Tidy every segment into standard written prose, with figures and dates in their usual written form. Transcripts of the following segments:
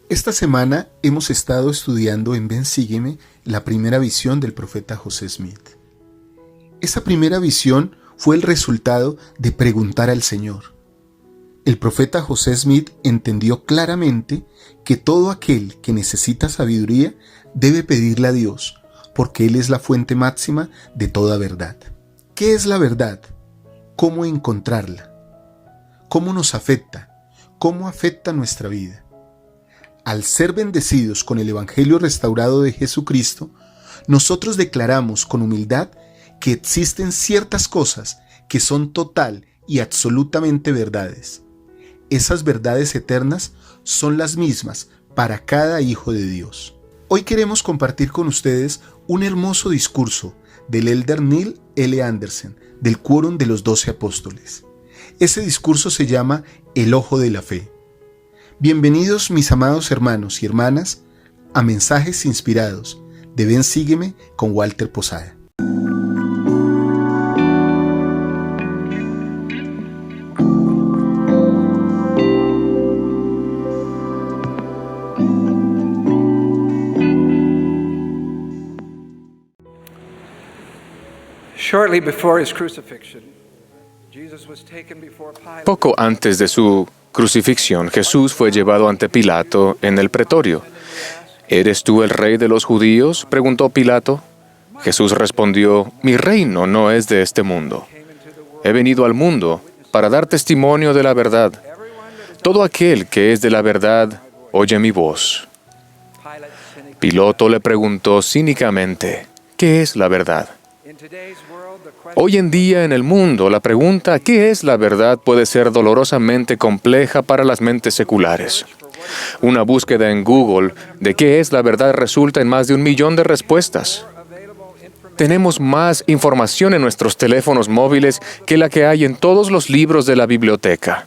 Esta semana hemos estado estudiando en Ven Sígueme la primera visión del profeta José Smith. Esa primera visión fue el resultado de preguntar al Señor. El profeta José Smith entendió claramente que todo aquel que necesita sabiduría debe pedirle a Dios, porque Él es la fuente máxima de toda verdad. ¿Qué es la verdad? ¿Cómo encontrarla? ¿Cómo nos afecta? ¿Cómo afecta nuestra vida? Al ser bendecidos con el Evangelio restaurado de Jesucristo, nosotros declaramos con humildad que existen ciertas cosas que son total y absolutamente verdades. Esas verdades eternas son las mismas para cada hijo de Dios. Hoy queremos compartir con ustedes un hermoso discurso del elder Neil L. Anderson, del Quórum de los 12 Apóstoles. Ese discurso se llama El Ojo de la Fe. Bienvenidos mis amados hermanos y hermanas a Mensajes Inspirados de Ven Sígueme con Walter Posada. Poco antes de su crucifixión, Jesús fue llevado ante Pilato en el pretorio. ¿Eres tú el rey de los judíos?, preguntó Pilato. Jesús respondió: Mi reino no es de este mundo. He venido al mundo para dar testimonio de la verdad. Todo aquel que es de la verdad oye mi voz. Pilato le preguntó cínicamente: ¿Qué es la verdad? Hoy en día en el mundo, la pregunta ¿qué es la verdad? Puede ser dolorosamente compleja para las mentes seculares. Una búsqueda en Google de qué es la verdad resulta en más de 1 millón de respuestas. Tenemos más información en nuestros teléfonos móviles que la que hay en todos los libros de la biblioteca.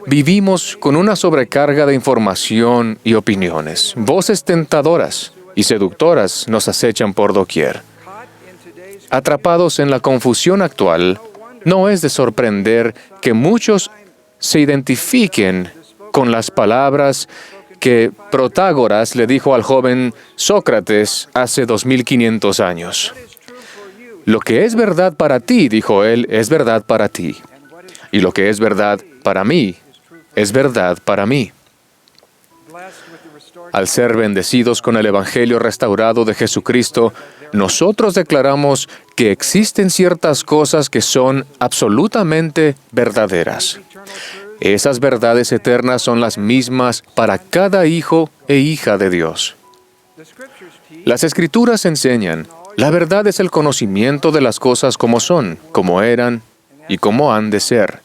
Vivimos con una sobrecarga de información y opiniones. Voces tentadoras y seductoras nos acechan por doquier. Atrapados en la confusión actual, no es de sorprender que muchos se identifiquen con las palabras que Protágoras le dijo al joven Sócrates hace 2500 años. Lo que es verdad para ti, dijo él, es verdad para ti. Y lo que es verdad para mí, es verdad para mí. Al ser bendecidos con el Evangelio restaurado de Jesucristo, nosotros declaramos que existen ciertas cosas que son absolutamente verdaderas. Esas verdades eternas son las mismas para cada hijo e hija de Dios. Las Escrituras enseñan, la verdad es el conocimiento de las cosas como son, como eran y como han de ser.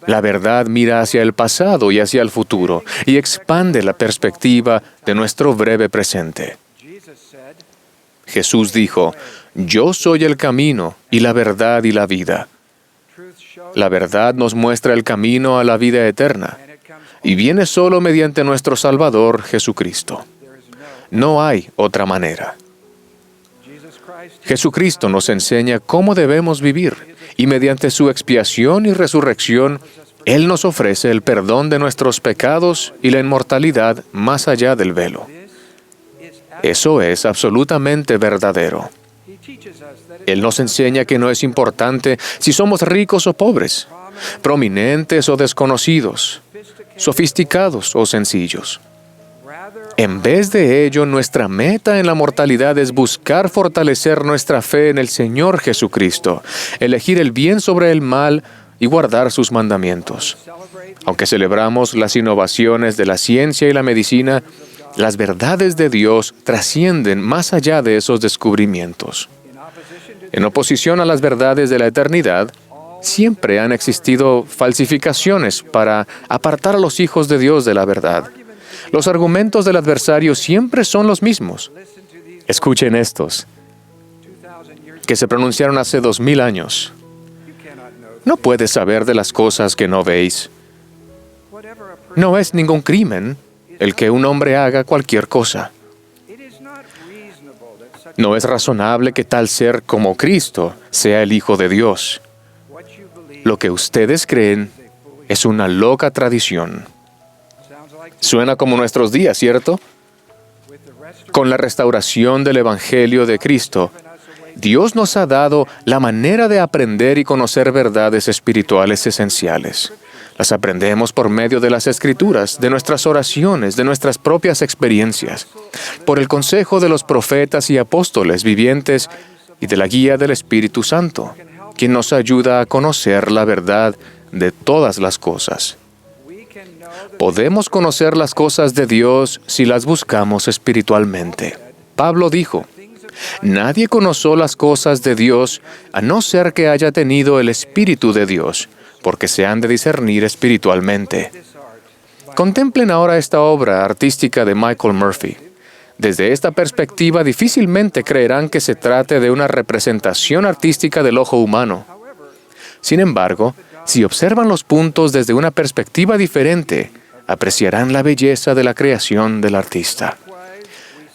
La verdad mira hacia el pasado y hacia el futuro y expande la perspectiva de nuestro breve presente. Jesús dijo: Yo soy el camino y la verdad y la vida. La verdad nos muestra el camino a la vida eterna y viene solo mediante nuestro Salvador Jesucristo. No hay otra manera. Jesucristo nos enseña cómo debemos vivir y mediante su expiación y resurrección, Él nos ofrece el perdón de nuestros pecados y la inmortalidad más allá del velo. Eso es absolutamente verdadero. Él nos enseña que no es importante si somos ricos o pobres, prominentes o desconocidos, sofisticados o sencillos. En vez de ello, nuestra meta en la mortalidad es buscar fortalecer nuestra fe en el Señor Jesucristo, elegir el bien sobre el mal y guardar sus mandamientos. Aunque celebramos las innovaciones de la ciencia y la medicina, las verdades de Dios trascienden más allá de esos descubrimientos. En oposición a las verdades de la eternidad, siempre han existido falsificaciones para apartar a los hijos de Dios de la verdad. Los argumentos del adversario siempre son los mismos. Escuchen estos, que se pronunciaron hace 2000 años. No puedes saber de las cosas que no veis. No es ningún crimen el que un hombre haga cualquier cosa. No es razonable que tal ser como Cristo sea el Hijo de Dios. Lo que ustedes creen es una loca tradición. Suena como nuestros días, ¿cierto? Con la restauración del Evangelio de Cristo, Dios nos ha dado la manera de aprender y conocer verdades espirituales esenciales. Las aprendemos por medio de las Escrituras, de nuestras oraciones, de nuestras propias experiencias, por el consejo de los profetas y apóstoles vivientes y de la guía del Espíritu Santo, quien nos ayuda a conocer la verdad de todas las cosas. Podemos conocer las cosas de Dios si las buscamos espiritualmente. Pablo dijo, nadie conoció las cosas de Dios a no ser que haya tenido el Espíritu de Dios, porque se han de discernir espiritualmente. Contemplen ahora esta obra artística de Michael Murphy. Desde esta perspectiva, difícilmente creerán que se trate de una representación artística del ojo humano. Sin embargo, si observan los puntos desde una perspectiva diferente, apreciarán la belleza de la creación del artista.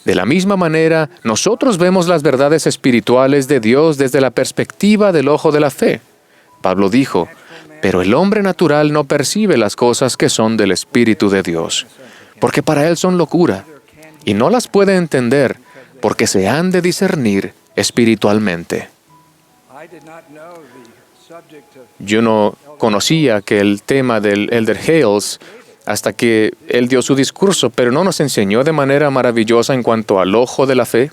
De la misma manera, nosotros vemos las verdades espirituales de Dios desde la perspectiva del ojo de la fe. Pablo dijo, pero el hombre natural no percibe las cosas que son del Espíritu de Dios, porque para él son locura, y no las puede entender, porque se han de discernir espiritualmente. Yo no conocía que el tema del Elder Hales hasta que él dio su discurso, pero no nos enseñó de manera maravillosa en cuanto al ojo de la fe.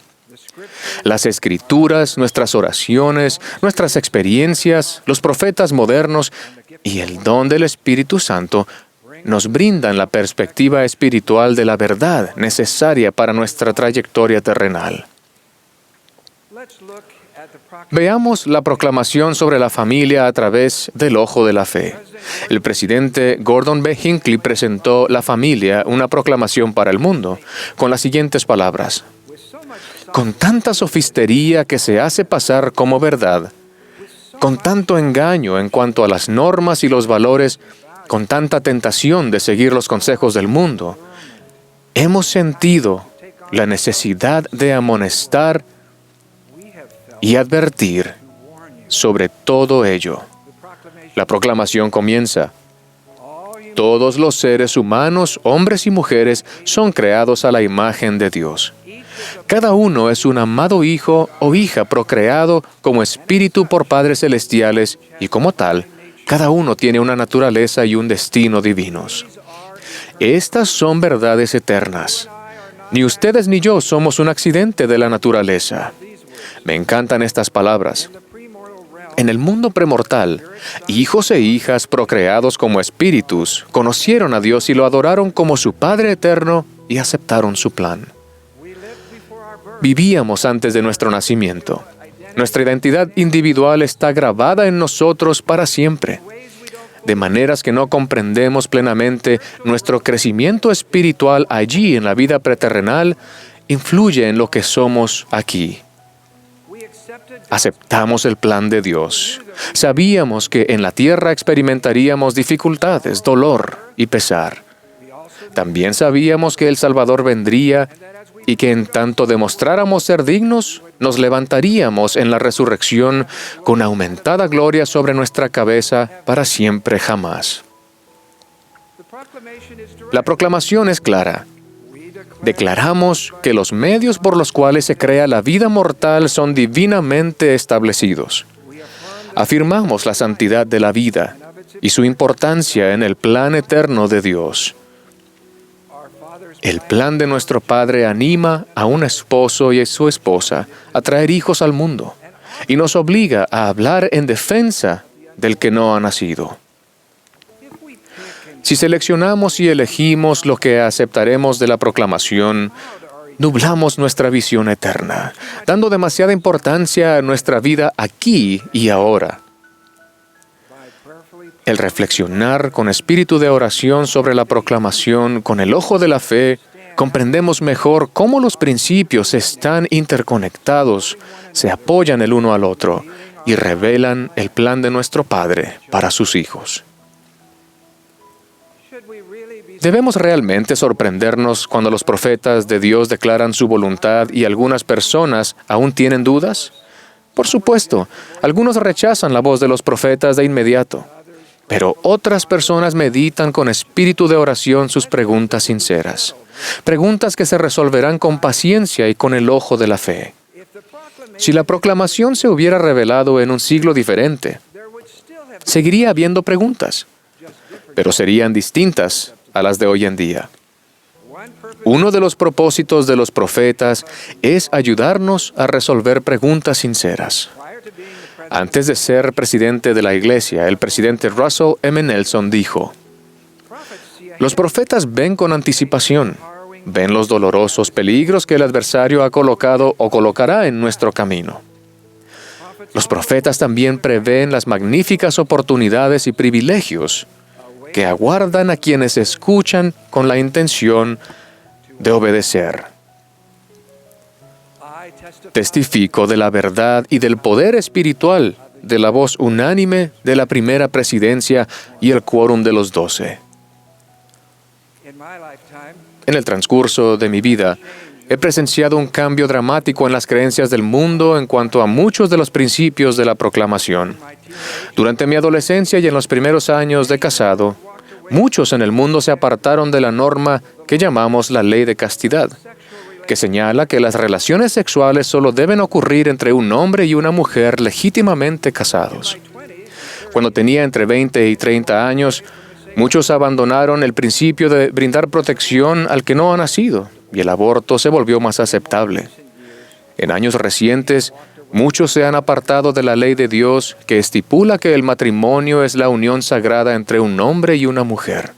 Las Escrituras, nuestras oraciones, nuestras experiencias, los profetas modernos y el don del Espíritu Santo nos brindan la perspectiva espiritual de la verdad necesaria para nuestra trayectoria terrenal. Veamos la proclamación sobre la familia a través del ojo de la fe. El presidente Gordon B. Hinckley presentó La familia, una proclamación para el mundo, con las siguientes palabras. Con tanta sofistería que se hace pasar como verdad, con tanto engaño en cuanto a las normas y los valores, con tanta tentación de seguir los consejos del mundo, hemos sentido la necesidad de amonestar y advertir sobre todo ello. La proclamación comienza. Todos los seres humanos, hombres y mujeres, son creados a la imagen de Dios. Cada uno es un amado hijo o hija procreado como espíritu por padres celestiales y como tal, cada uno tiene una naturaleza y un destino divinos. Estas son verdades eternas. Ni ustedes ni yo somos un accidente de la naturaleza. Me encantan estas palabras. En el mundo premortal, hijos e hijas procreados como espíritus conocieron a Dios y lo adoraron como su Padre eterno y aceptaron su plan. Vivíamos antes de nuestro nacimiento. Nuestra identidad individual está grabada en nosotros para siempre. De maneras que no comprendemos plenamente nuestro crecimiento espiritual allí en la vida preterrenal, influye en lo que somos aquí. Aceptamos el plan de Dios. Sabíamos que en la tierra experimentaríamos dificultades, dolor y pesar. También sabíamos que el Salvador vendría y que en tanto demostráramos ser dignos, nos levantaríamos en la resurrección con aumentada gloria sobre nuestra cabeza para siempre jamás. La proclamación es clara. Declaramos que los medios por los cuales se crea la vida mortal son divinamente establecidos. Afirmamos la santidad de la vida y su importancia en el plan eterno de Dios. El plan de nuestro Padre anima a un esposo y a su esposa a traer hijos al mundo y nos obliga a hablar en defensa del que no ha nacido. Si seleccionamos y elegimos lo que aceptaremos de la proclamación, nublamos nuestra visión eterna, dando demasiada importancia a nuestra vida aquí y ahora. El reflexionar con espíritu de oración sobre la proclamación con el ojo de la fe, comprendemos mejor cómo los principios están interconectados, se apoyan el uno al otro y revelan el plan de nuestro Padre para sus hijos. ¿Debemos realmente sorprendernos cuando los profetas de Dios declaran su voluntad y algunas personas aún tienen dudas? Por supuesto, algunos rechazan la voz de los profetas de inmediato. Pero otras personas meditan con espíritu de oración sus preguntas sinceras. Preguntas que se resolverán con paciencia y con el ojo de la fe. Si la proclamación se hubiera revelado en un siglo diferente, seguiría habiendo preguntas, pero serían distintas a las de hoy en día. Uno de los propósitos de los profetas es ayudarnos a resolver preguntas sinceras. Antes de ser presidente de la Iglesia, el presidente Russell M. Nelson dijo: "Los profetas ven con anticipación, ven los dolorosos peligros que el adversario ha colocado o colocará en nuestro camino. Los profetas también prevén las magníficas oportunidades y privilegios que aguardan a quienes escuchan con la intención de obedecer. Testifico de la verdad y del poder espiritual de la voz unánime de la primera presidencia y el quórum de los 12. En el transcurso de mi vida, he presenciado un cambio dramático en las creencias del mundo en cuanto a muchos de los principios de la proclamación. Durante mi adolescencia y en los primeros años de casado, muchos en el mundo se apartaron de la norma que llamamos la ley de castidad, que señala que las relaciones sexuales solo deben ocurrir entre un hombre y una mujer legítimamente casados. Cuando tenía entre 20 y 30 años, muchos abandonaron el principio de brindar protección al que no ha nacido, y el aborto se volvió más aceptable. En años recientes, muchos se han apartado de la ley de Dios que estipula que el matrimonio es la unión sagrada entre un hombre y una mujer.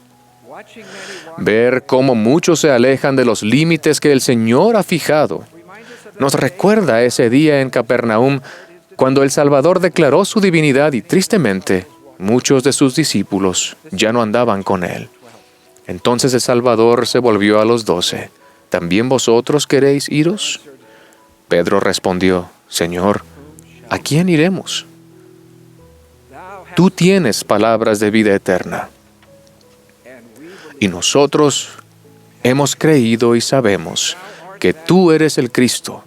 Ver cómo muchos se alejan de los límites que el Señor ha fijado nos recuerda ese día en Capernaum cuando el Salvador declaró su divinidad y, tristemente, muchos de sus discípulos ya no andaban con Él. Entonces el Salvador se volvió a los 12. ¿También vosotros queréis iros? Pedro respondió: Señor, ¿a quién iremos? Tú tienes palabras de vida eterna. Y nosotros hemos creído y sabemos que tú eres el Cristo,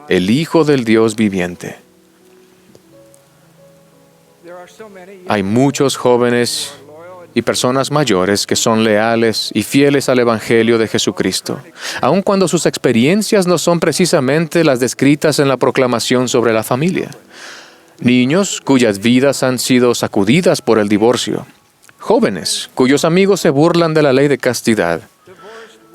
el Hijo del Dios viviente. Hay muchos jóvenes y personas mayores que son leales y fieles al Evangelio de Jesucristo, aun cuando sus experiencias no son precisamente las descritas en la proclamación sobre la familia. Niños cuyas vidas han sido sacudidas por el divorcio. Jóvenes cuyos amigos se burlan de la ley de castidad.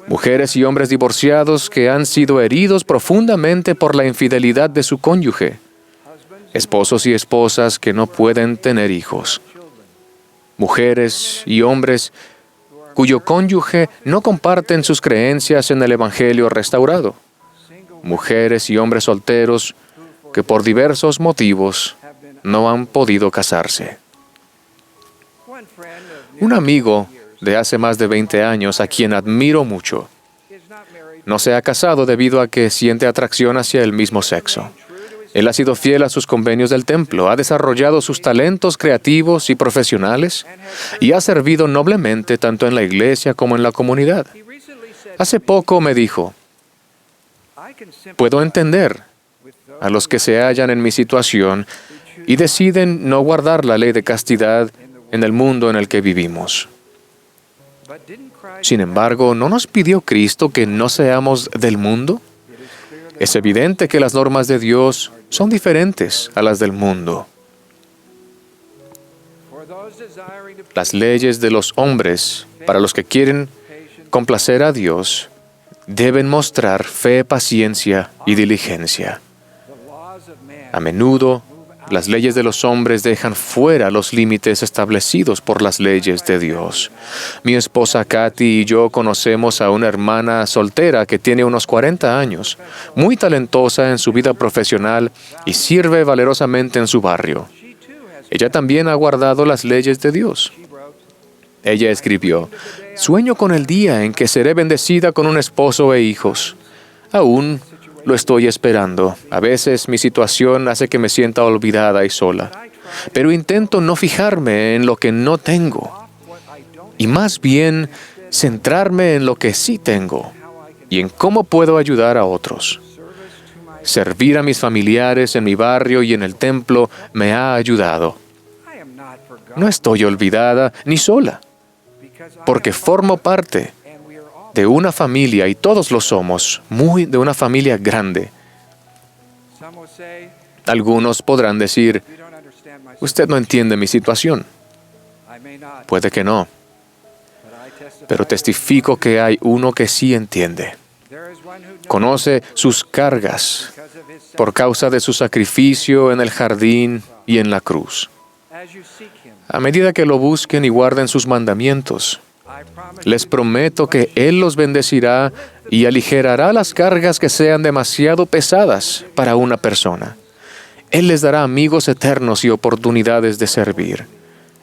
Mujeres y hombres divorciados que han sido heridos profundamente por la infidelidad de su cónyuge. Esposos y esposas que no pueden tener hijos. Mujeres y hombres cuyo cónyuge no comparten sus creencias en el Evangelio restaurado. Mujeres y hombres solteros que por diversos motivos no han podido casarse. Un amigo de hace más de 20 años, a quien admiro mucho, no se ha casado debido a que siente atracción hacia el mismo sexo. Él ha sido fiel a sus convenios del templo, ha desarrollado sus talentos creativos y profesionales y ha servido noblemente tanto en la iglesia como en la comunidad. Hace poco me dijo: puedo entender a los que se hallan en mi situación y deciden no guardar la ley de castidad en el mundo en el que vivimos. Sin embargo, ¿no nos pidió Cristo que no seamos del mundo? Es evidente que las normas de Dios son diferentes a las del mundo. Las leyes de los hombres, para los que quieren complacer a Dios, deben mostrar fe, paciencia y diligencia. A menudo, las leyes de los hombres dejan fuera los límites establecidos por las leyes de Dios. Mi esposa Katy y yo conocemos a una hermana soltera que tiene unos 40 años, muy talentosa en su vida profesional y sirve valerosamente en su barrio. Ella también ha guardado las leyes de Dios. Ella escribió: sueño con el día en que seré bendecida con un esposo e hijos. Aún lo estoy esperando. A veces mi situación hace que me sienta olvidada y sola. Pero intento no fijarme en lo que no tengo y más bien centrarme en lo que sí tengo y en cómo puedo ayudar a otros. Servir a mis familiares en mi barrio y en el templo me ha ayudado. No estoy olvidada ni sola, porque formo parte de una familia, y todos lo somos, de una familia grande. Algunos podrán decir, usted no entiende mi situación. Puede que no, pero testifico que hay uno que sí entiende. Conoce sus cargas por causa de su sacrificio en el jardín y en la cruz. A medida que lo busquen y guarden sus mandamientos, les prometo que Él los bendecirá y aligerará las cargas que sean demasiado pesadas para una persona. Él les dará amigos eternos y oportunidades de servir.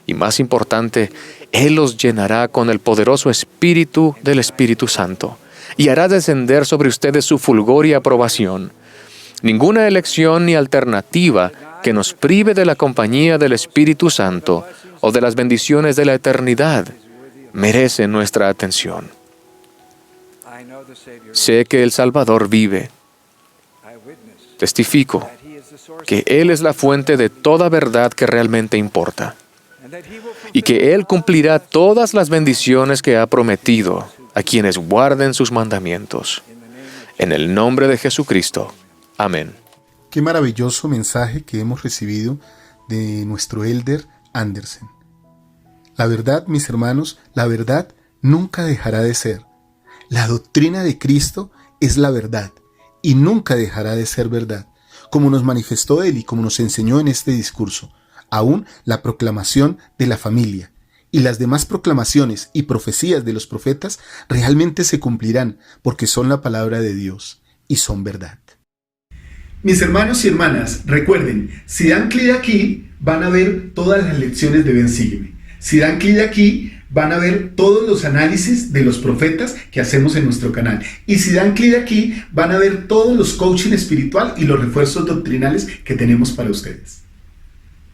Y más importante, Él los llenará con el poderoso Espíritu del Espíritu Santo y hará descender sobre ustedes su fulgor y aprobación. Ninguna elección ni alternativa que nos prive de la compañía del Espíritu Santo o de las bendiciones de la eternidad merece nuestra atención. Sé que el Salvador vive. Testifico que Él es la fuente de toda verdad que realmente importa, y que Él cumplirá todas las bendiciones que ha prometido a quienes guarden sus mandamientos. En el nombre de Jesucristo. Amén. Qué maravilloso mensaje que hemos recibido de nuestro Elder Andersen. La verdad, mis hermanos, la verdad nunca dejará de ser. La doctrina de Cristo es la verdad y nunca dejará de ser verdad, como nos manifestó Él y como nos enseñó en este discurso. Aún la proclamación de la familia y las demás proclamaciones y profecías de los profetas realmente se cumplirán porque son la palabra de Dios y son verdad. Mis hermanos y hermanas, recuerden, si dan clic aquí, van a ver todas las lecciones de Ven Sígueme. Si dan clic aquí, van a ver todos los análisis de los profetas que hacemos en nuestro canal. Y si dan clic aquí, van a ver todos los coaching espiritual y los refuerzos doctrinales que tenemos para ustedes.